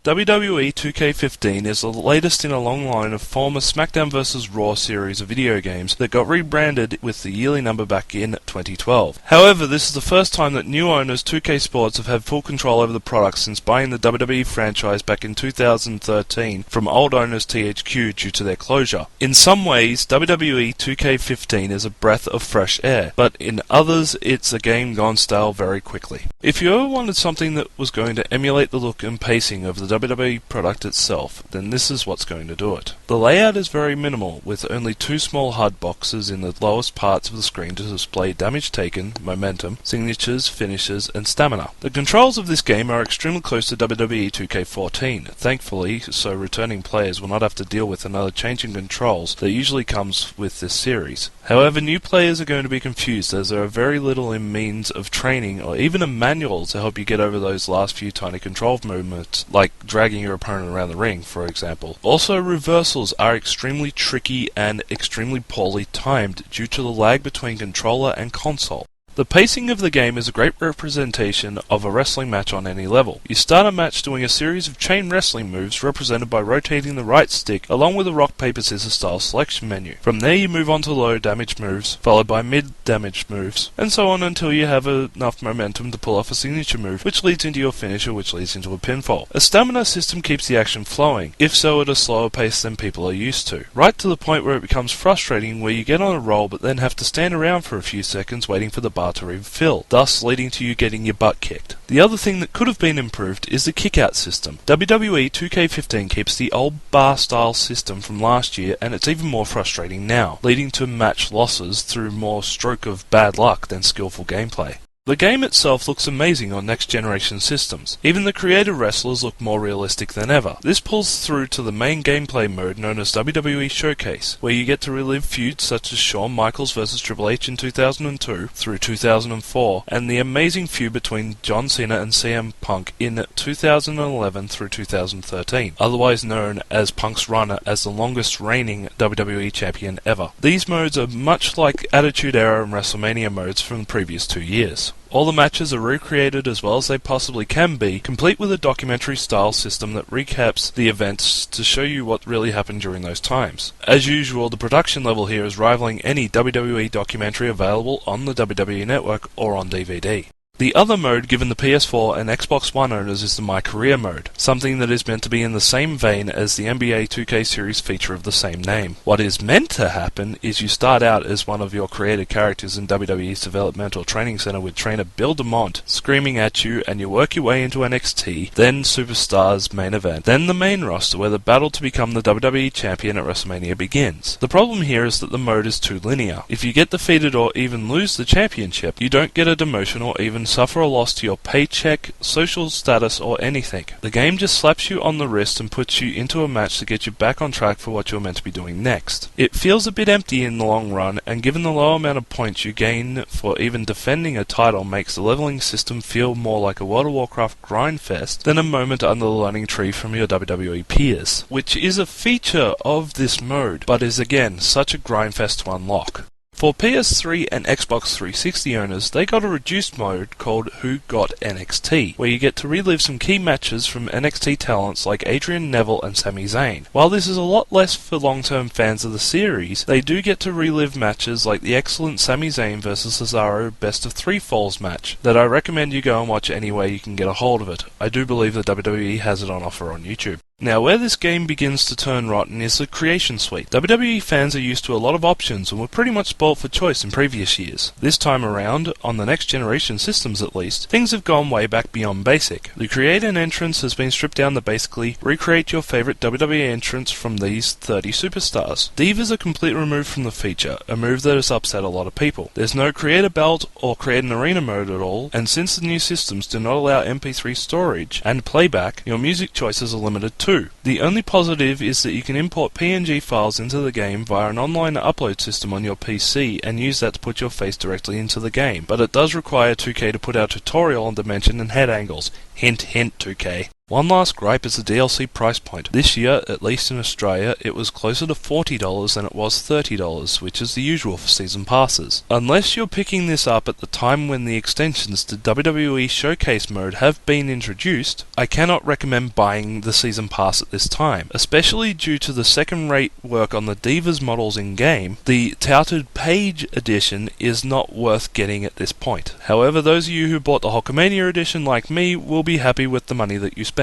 WWE 2K15 is the latest in a long line of former SmackDown vs. Raw series of video games that got rebranded with the yearly number back in 2012. However, this is the first time that new owners 2K Sports have had full control over the product since buying the WWE franchise back in 2013 from old owners THQ due to their closure. In some ways, WWE 2K15 is a breath of fresh air, but in others, it's a game gone stale very quickly. If you ever wanted something that was going to emulate the look and pacing of the WWE product itself, then this is what's going to do it. The layout is very minimal, with only two small HUD boxes in the lowest parts of the screen to display damage taken, momentum, signatures, finishes, and stamina. The controls of this game are extremely close to WWE 2K14, thankfully, so returning players will not have to deal with another change in controls that usually comes with this series. However, new players are going to be confused as there are very little in means of training or even a manual to help you get over those last few tiny control movements, like dragging your opponent around the ring, for example. Also, reversals are extremely tricky and extremely poorly timed due to the lag between controller and console. The pacing of the game is a great representation of a wrestling match on any level. You start a match doing a series of chain wrestling moves represented by rotating the right stick along with a rock paper scissors style selection menu. From there you move on to low damage moves, followed by mid damage moves, and so on until you have enough momentum to pull off a signature move, which leads into your finisher, which leads into a pinfall. A stamina system keeps the action flowing, if so at a slower pace than people are used to, right to the point where it becomes frustrating where you get on a roll but then have to stand around for a few seconds waiting for the bar to refill, thus leading to you getting your butt kicked. The other thing that could have been improved is the kick-out system. WWE 2K15 keeps the old bar-style system from last year, and it's even more frustrating now, leading to match losses through more stroke of bad luck than skillful gameplay. The game itself looks amazing on next-generation systems. Even the creative wrestlers look more realistic than ever. This pulls through to the main gameplay mode known as WWE Showcase, where you get to relive feuds such as Shawn Michaels vs Triple H in 2002 through 2004, and the amazing feud between John Cena and CM Punk in 2011 through 2013, otherwise known as Punk's run as the longest reigning WWE champion ever. These modes are much like Attitude Era and WrestleMania modes from the previous 2 years. All the matches are recreated as well as they possibly can be, complete with a documentary-style system that recaps the events to show you what really happened during those times. As usual, the production level here is rivaling any WWE documentary available on the WWE Network or on DVD. The other mode given the PS4 and Xbox One owners is the My Career mode, something that is meant to be in the same vein as the NBA 2K series feature of the same name. What is meant to happen is you start out as one of your created characters in WWE's developmental training center with trainer Bill DeMont screaming at you, and you work your way into NXT, then Superstars main event, then the main roster where the battle to become the WWE champion at WrestleMania begins. The problem here is that the mode is too linear. If you get defeated or even lose the championship, you don't get a demotion or even suffer a loss to your paycheck, social status, or anything. The game just slaps you on the wrist and puts you into a match to get you back on track for what you're meant to be doing next. It feels a bit empty in the long run, and given the low amount of points you gain for even defending a title makes the leveling system feel more like a World of Warcraft grindfest than a moment under the learning tree from your WWE peers, which is a feature of this mode, but is again such a grindfest to unlock. For PS3 and Xbox 360 owners, they got a reduced mode called Who Got NXT, where you get to relive some key matches from NXT talents like Adrian Neville and Sami Zayn. While this is a lot less for long-term fans of the series, they do get to relive matches like the excellent Sami Zayn vs Cesaro Best of 3 Falls match, that I recommend you go and watch any way you can get a hold of it. I do believe that WWE has it on offer on YouTube. Now, where this game begins to turn rotten is the Creation Suite. WWE fans are used to a lot of options and were pretty much spoilt for choice in previous years. This time around, on the next generation systems at least, things have gone way back beyond basic. The Create an Entrance has been stripped down to basically recreate your favourite WWE entrance from these 30 superstars. Divas are completely removed from the feature, a move that has upset a lot of people. There's no Create a Belt or Create an Arena mode at all, and since the new systems do not allow MP3 storage and playback, your music choices are limited too. The only positive is that you can import PNG files into the game via an online upload system on your PC and use that to put your face directly into the game, but it does require 2K to put out a tutorial on dimension and head angles. Hint hint 2K. One last gripe is the DLC price point. This year, at least in Australia, it was closer to $40 than it was $30, which is the usual for season passes. Unless you're picking this up at the time when the extensions to WWE Showcase mode have been introduced, I cannot recommend buying the season pass at this time, especially due to the second-rate work on the Divas models in-game. The touted Page edition is not worth getting at this point. However, those of you who bought the Hulkamania edition like me will be happy with the money that you spent.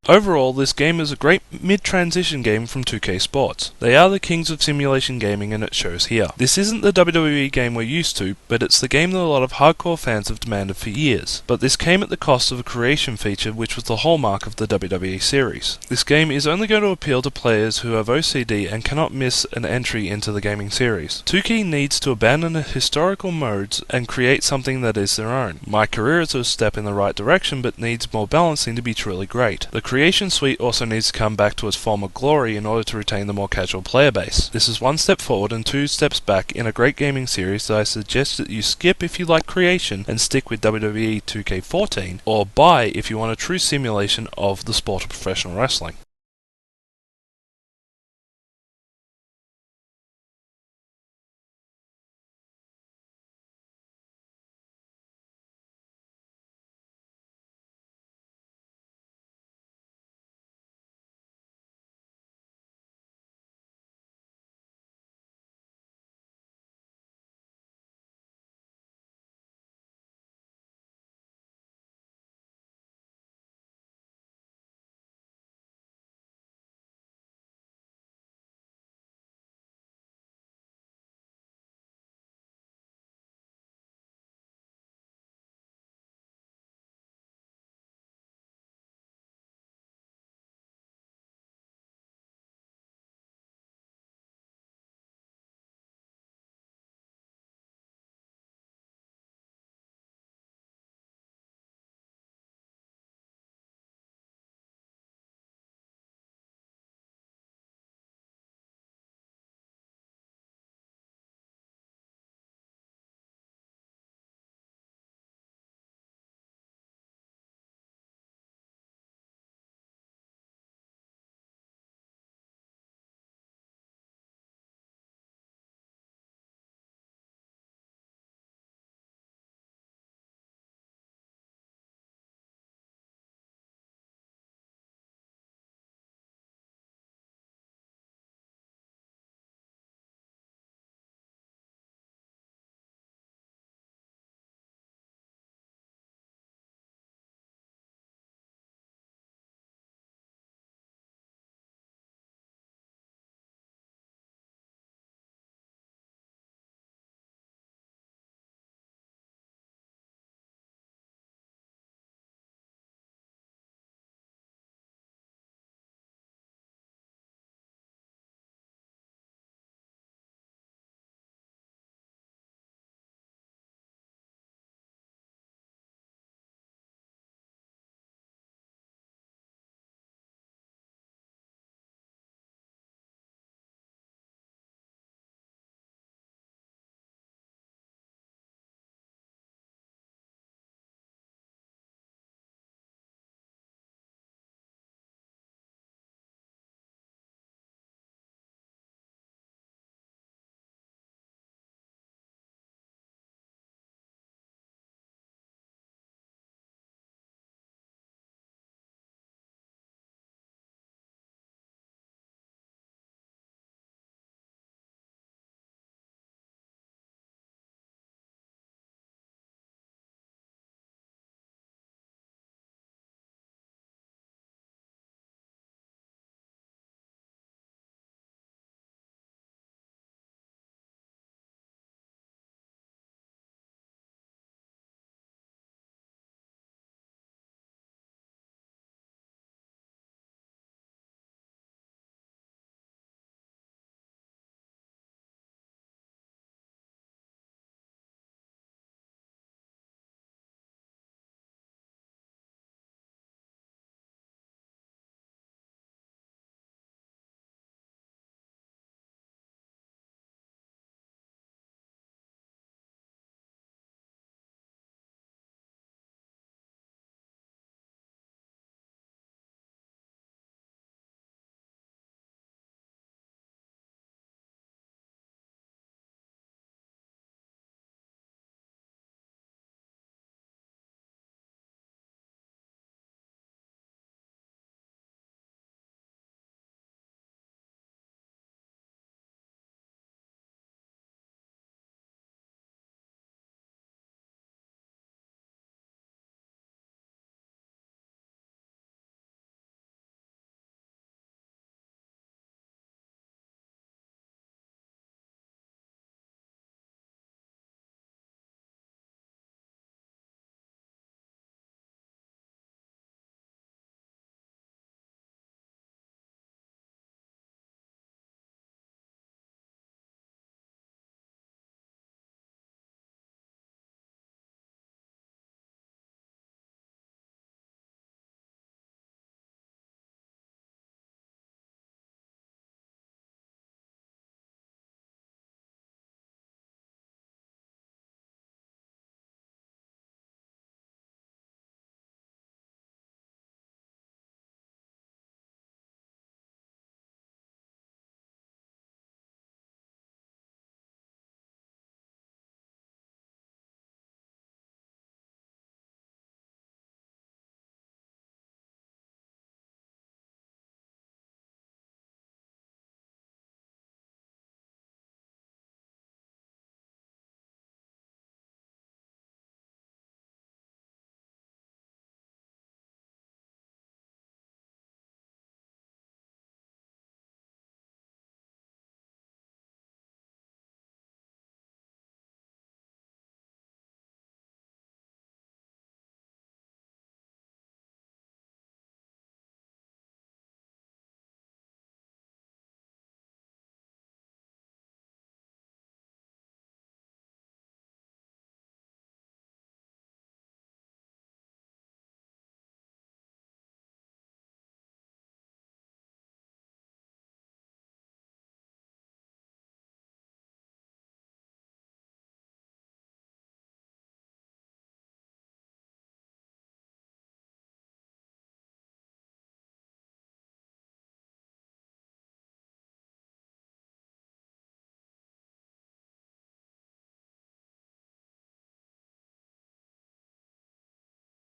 Overall, this game is a great mid-transition game from 2K Sports. They are the kings of simulation gaming and it shows here. This isn't the WWE game we're used to, but it's the game that a lot of hardcore fans have demanded for years. But this came at the cost of a creation feature which was the hallmark of the WWE series. This game is only going to appeal to players who have OCD and cannot miss an entry into the gaming series. 2K needs to abandon the historical modes and create something that is their own. My Career is a step in the right direction but needs more balancing to be truly great. The Creation Suite also needs to come back to its former glory in order to retain the more casual player base. This is one step forward and two steps back in a great gaming series that I suggest that you skip if you like Creation and stick with WWE 2K14, or buy if you want a true simulation of the sport of professional wrestling.